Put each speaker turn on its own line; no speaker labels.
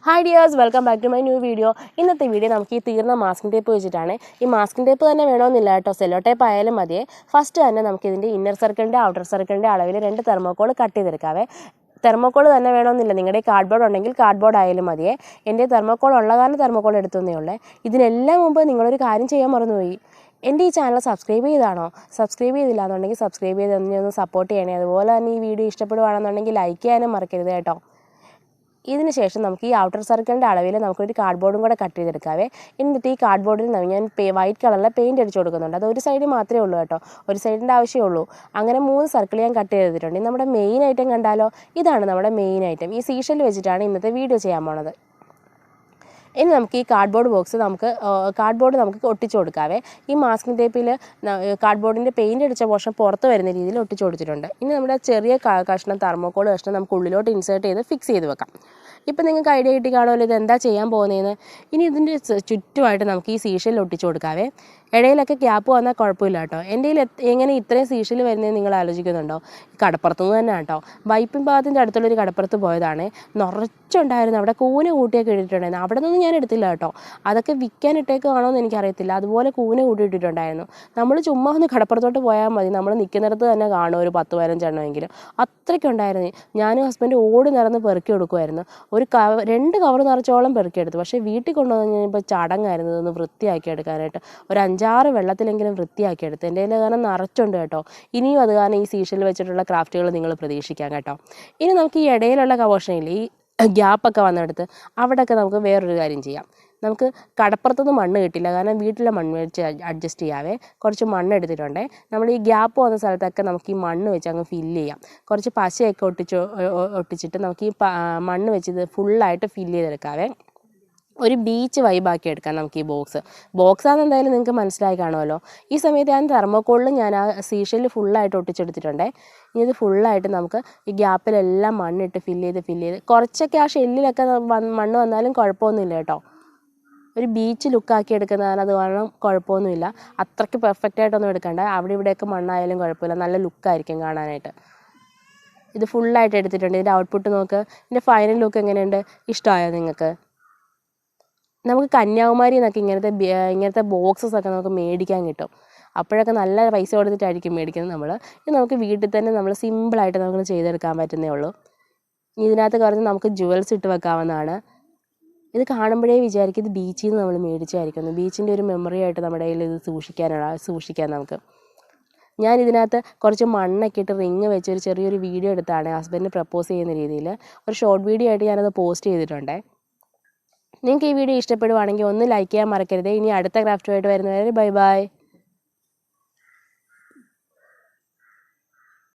Hi dears, welcome back to my new video. ഇന്നത്തെ video നമുക്ക് ഈ തീർന്ന മാസ്കിംഗ് ടേപ്പ് വെച്ചിട്ടാണ്. ഈ മാസ്കിംഗ് ടേപ്പ് തന്നെ വേണമെന്നില്ല കേട്ടോ, സെല്ലോ ടേപ്പ് ആയാലും മതിയേ. ഫസ്റ്റ് തന്നെ നമുക്ക് ഇതിൻ്റെ ഇന്നർ സർക്കിളിൻ്റെ ഔട്ടർ സർക്കിളിൻ്റെ അളവിൽ 2 തെർമോക്കോൾ കട്ട് ചെയ്തെടുക്കാവേ. തെർമോക്കോൾ തന്നെ വേണമെന്നില്ല, നിങ്ങളുടെ കാർഡ്ബോർഡ് ഉണ്ടെങ്കിൽ കാർഡ്ബോർഡ് ആയാലും മതിയേ. എൻ്റെ തെർമോക്കോൾ ഉള്ള കാരണം തെർമോക്കോൾ എടുത്തതേ ഉള്ളേ. ഇതിനെല്ലാം മുമ്പ് നിങ്ങളൊരു കാര്യം ചെയ്യാൻ മറന്നുപോയി. എൻ്റെ ഈ ചാനൽ സബ്സ്ക്രൈബ് ചെയ്താണോ? സബ്സ്ക്രൈബ് ചെയ്തില്ല എന്നുണ്ടെങ്കിൽ സബ്സ്ക്രൈബ് ചെയ്ത് ഒന്ന് സപ്പോർട്ട് ചെയ്യണേ. അതുപോലെ തന്നെ ഈ വീഡിയോ ഇഷ്ടപ്പെടുകയാണെന്നുണ്ടെങ്കിൽ ലൈക്ക് ചെയ്യാനും മറക്കരുത് കേട്ടോ. ഇതിന് ശേഷം നമുക്ക് ഈ ഔട്ടർ സർക്കിളിൻ്റെ അളവിൽ നമുക്കൊരു കാർഡ്ബോർഡും കൂടെ കട്ട് ചെയ്തെടുക്കാവേ. എന്നിട്ട് ഈ കാർഡ്ബോർഡിൽ ഞാൻ വൈറ്റ് കളറിലെ പെയിൻറ്റ് അടിച്ച് കൊടുക്കുന്നുണ്ട്. അത് ഒരു സൈഡ് മാത്രമേ ഉള്ളൂ കേട്ടോ, ഒരു സൈഡിൻ്റെ ആവശ്യമേ ഉള്ളൂ. അങ്ങനെ 3 സർക്കിൾ ഞാൻ കട്ട് ചെയ്തിട്ടുണ്ട്. നമ്മുടെ മെയിൻ ഐറ്റം കണ്ടാലോ? ഇതാണ് നമ്മുടെ മെയിൻ ഐറ്റം. ഈ സീഷെൽ വെച്ചിട്ടാണ് ഇന്നത്തെ വീഡിയോ ചെയ്യാൻ പോണത്. ഇനി നമുക്ക് ഈ കാർഡ്ബോർഡ് ബോക്സ് നമുക്ക് ഒട്ടിച്ചു കൊടുക്കാവേ. ഈ മാസ്കിംഗ് ടേപ്പിൽ കാർഡ്ബോർഡിൻ്റെ പെയിൻറ്റ് അടിച്ച പോർഷൻ പുറത്ത് വരുന്ന രീതിയിൽ ഒട്ടിച്ചു കൊടുത്തിട്ടുണ്ട്. ഇനി നമ്മുടെ ചെറിയ കഷ്ണം തെർമോക്കോൾ കഷ്ണം നമുക്ക് ഉള്ളിലോട്ട് ഇൻസേർട്ട് ചെയ്ത് ഫിക്സ് ചെയ്ത് വെക്കാം. ഇപ്പം നിങ്ങൾക്ക് ഐഡിയ കിട്ടി കാണുമല്ലോ ഇത് എന്താ ചെയ്യാൻ പോകുന്നതെന്ന്. ഇനി ഇതിൻ്റെ ചുറ്റുമായിട്ട് നമുക്ക് ഈ സീഷെൽ ഒട്ടിച്ചു കൊടുക്കാവേ. ഇടയിലൊക്കെ ക്യാപ്പ് വന്നാൽ കുഴപ്പമില്ല കേട്ടോ. എൻ്റെ കയ്യിൽ എങ്ങനെ ഇത്രയും സീഷെൽ വരുന്നതെന്ന് നിങ്ങൾ ആലോചിക്കുന്നുണ്ടോ? കടപ്പുറത്തുനിന്ന് തന്നെ കേട്ടോ. വൈപ്പിൻ ഭാഗത്തിൻ്റെ അടുത്തുള്ളൊരു കടപ്പുറത്ത് പോയതാണ്. നിറച്ചുണ്ടായിരുന്നു, അവിടെ കൂന കൂട്ടിയൊക്കെ ഇട്ടിട്ടുണ്ടായിരുന്നു. അവിടെ നിന്നും ഞാൻ എടുത്തില്ല കേട്ടോ. അതൊക്കെ വിൽക്കാൻ ഇട്ടേക്കാണോ എന്ന് എനിക്കറിയത്തില്ല. അതുപോലെ കൂന കൂട്ടിയിട്ടിട്ടുണ്ടായിരുന്നു. നമ്മൾ ചുമ്മാ ഒന്ന് കടപ്പുറത്തോട്ട് പോയാൽ മതി, നമ്മൾ നിൽക്കുന്നിടത്ത് തന്നെ കാണും ഒരു 10-15 എണ്ണമെങ്കിലും. അത്രയ്ക്കുണ്ടായിരുന്നു. ഞാനും ഹസ്ബൻഡ് ഓടി നടന്ന് പെറുക്കി കൊടുക്കുമായിരുന്നു. 2 കവർ നിറച്ചോളം പെറുക്കിയെടുത്തു. പക്ഷേ വീട്ടിൽ കൊണ്ടുവന്ന് കഴിഞ്ഞപ്പോൾ ചടങ്ങായിരുന്നു ഇതൊന്ന് വൃത്തിയാക്കി എടുക്കാനായിട്ട്. ഒരു 5-6 വെള്ളത്തിലെങ്കിലും വൃത്തിയാക്കിയെടുത്ത്. എൻ്റെ കയ്യിൽ കാരണം നിറച്ചുണ്ട് കേട്ടോ. ഇനിയും അത് കാരണം ഈ സീഷെൽ വെച്ചിട്ടുള്ള ക്രാഫ്റ്റുകൾ നിങ്ങൾ പ്രതീക്ഷിക്കാം കേട്ടോ. ഇനി നമുക്ക് ഈ ഇടയിലുള്ള പോർഷനിൽ ഈ ഗ്യാപ്പൊക്കെ വന്നെടുത്ത് അവിടെയൊക്കെ നമുക്ക് വേറൊരു കാര്യം ചെയ്യാം. നമുക്ക് കടപ്പുറത്തൊന്നും മണ്ണ് കിട്ടില്ല, കാരണം വീട്ടിലെ മണ്ണ് വെച്ച് അഡ്ജസ്റ്റ് ചെയ്യാവേ. കുറച്ച് മണ്ണ് എടുത്തിട്ടുണ്ടേ. നമ്മൾ ഈ ഗ്യാപ്പ് വന്ന സ്ഥലത്തൊക്കെ നമുക്ക് ഈ മണ്ണ് വെച്ച് അങ്ങ് ഫില്ല് ചെയ്യാം. കുറച്ച് പശയൊക്കെ ഒട്ടിച്ചിട്ട് നമുക്ക് ഈ മണ്ണ് വെച്ച് ഇത് ഫുള്ളായിട്ട് ഫില്ല് ചെയ്തെടുക്കാവേ. ഒരു ബീച്ച് വൈബാക്കി എടുക്കാം നമുക്ക് ഈ ബോക്സാണെന്ന് എന്തായാലും നിങ്ങൾക്ക് മനസ്സിലായി കാണുമല്ലോ. ഈ സമയത്ത് ഞാൻ തെർമോക്കോളിൽ ഞാൻ ആ സീഷെൽ ഫുള്ളായിട്ട് ഒട്ടിച്ചെടുത്തിട്ടുണ്ടേ. ഇനി ഇത് ഫുള്ളായിട്ട് നമുക്ക് ഈ ഗ്യാപ്പിലെല്ലാം മണ്ണിട്ട് ഫില്ല് ചെയ്ത് കുറച്ചൊക്കെ ആ ഷെല്ലിലൊക്കെ മണ്ണ് വന്നാലും കുഴപ്പമൊന്നുമില്ല കേട്ടോ. ഒരു ബീച്ച് ലുക്കാക്കി എടുക്കുന്നതാണ്, അത് കാരണം കുഴപ്പമൊന്നുമില്ല. അത്രയ്ക്ക് പെർഫെക്റ്റായിട്ടൊന്നും എടുക്കണ്ട. അവിടെ ഇവിടെയൊക്കെ മണ്ണായാലും കുഴപ്പമില്ല, നല്ല ലുക്കായിരിക്കും കാണാനായിട്ട്. ഇത് ഫുള്ളായിട്ട് എടുത്തിട്ടുണ്ട്. ഇതിൻ്റെ ഔട്ട്പുട്ട് നോക്ക്. ഇതിൻ്റെ ഫൈനൽ ലുക്ക് എങ്ങനെയുണ്ട്? ഇഷ്ടമായോ നിങ്ങൾക്ക്? നമുക്ക് കന്യാകുമാരി എന്നൊക്കെ ഇങ്ങനത്തെ ബോക്സസൊക്കെ നമുക്ക് മേടിക്കാൻ കിട്ടും. അപ്പോഴൊക്കെ നല്ല പൈസ കൊടുത്തിട്ടായിരിക്കും മേടിക്കുന്നത് നമ്മൾ. ഇത് നമുക്ക് വീട്ടിൽ തന്നെ നമ്മൾ സിമ്പിളായിട്ട് നമുക്ക് ചെയ്തെടുക്കാൻ പറ്റുന്നേ ഉള്ളൂ. ഇതിനകത്ത് കുറച്ച് നമുക്ക് ജുവൽസ് ഇട്ട് വെക്കാവുന്നതാണ്. ഇത് കാണുമ്പോഴേ വിചാരിക്കും ഇത് ബീച്ചിൽ നിന്ന് നമ്മൾ മേടിച്ചായിരിക്കുന്നു. ബീച്ചിൻ്റെ ഒരു മെമ്മറി ആയിട്ട് നമ്മുടെ കയ്യിൽ ഇത് സൂക്ഷിക്കാൻ നമുക്ക്. ഞാൻ ഇതിനകത്ത് കുറച്ച് മണ്ണൊക്കെ ഇട്ട് റിങ് വെച്ച് ഒരു ചെറിയൊരു വീഡിയോ എടുത്താണ് ഹസ്ബൻഡിന് പ്രപ്പോസ് ചെയ്യുന്ന രീതിയിൽ. ഒരു ഷോർട്ട് വീഡിയോ ആയിട്ട് ഞാനത് പോസ്റ്റ് ചെയ്തിട്ടുണ്ട്. നിങ്ങൾക്ക് ഈ വീഡിയോ ഇഷ്ടപ്പെടുവാണെങ്കിൽ ഒന്ന് ലൈക്ക് ചെയ്യാൻ മറക്കരുത്. ഇനി അടുത്ത ക്രാഫ്റ്റുമായിട്ട് വരുന്നവരെ ബൈ ബൈ.